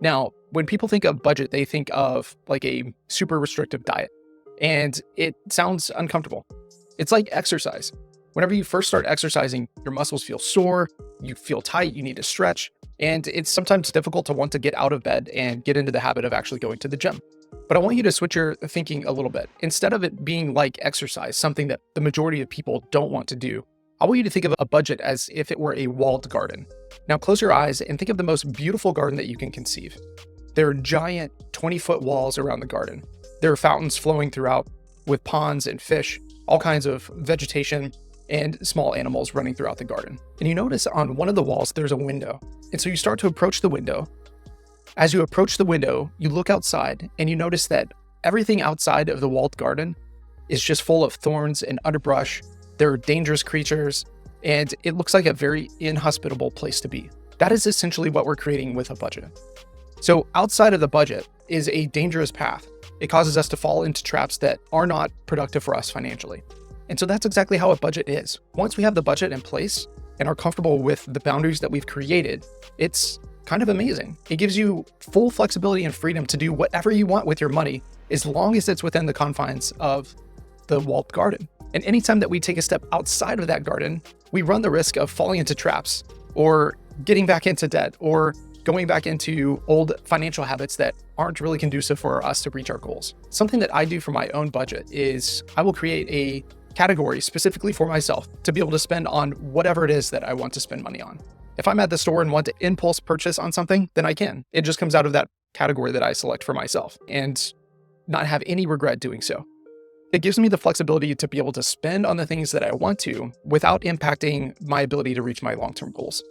Now, when people think of budget, they think of like a super restrictive diet, and it sounds uncomfortable. It's like exercise. Whenever you first start exercising, your muscles feel sore, you feel tight, you need to stretch, and it's sometimes difficult to want to get out of bed and get into the habit of actually going to the gym. But I want you to switch your thinking a little bit. Instead of it being like exercise, something that the majority of people don't want to do, I want you to think of a budget as if it were a walled garden. Now close your eyes and think of the most beautiful garden that you can conceive. There are giant 20-foot walls around the garden. There are fountains flowing throughout with ponds and fish, all kinds of vegetation and small animals running throughout the garden. And you notice on one of the walls, there's a window. And so you start to approach the window. As you approach the window, you look outside and you notice that everything outside of the walled garden is just full of thorns and underbrush. There are dangerous creatures, and it looks like a very inhospitable place to be. That is essentially what we're creating with a budget. So outside of the budget is a dangerous path. It causes us to fall into traps that are not productive for us financially. And so that's exactly how a budget is. Once we have the budget in place and are comfortable with the boundaries that we've created, it's kind of amazing. It gives you full flexibility and freedom to do whatever you want with your money, as long as it's within the confines of the walled garden. And anytime that we take a step outside of that garden, we run the risk of falling into traps or getting back into debt or going back into old financial habits that aren't really conducive for us to reach our goals. Something that I do for my own budget is I will create a category specifically for myself to be able to spend on whatever it is that I want to spend money on. If I'm at the store and want to impulse purchase on something, then I can. It just comes out of that category that I select for myself and not have any regret doing so. It gives me the flexibility to be able to spend on the things that I want to without impacting my ability to reach my long-term goals.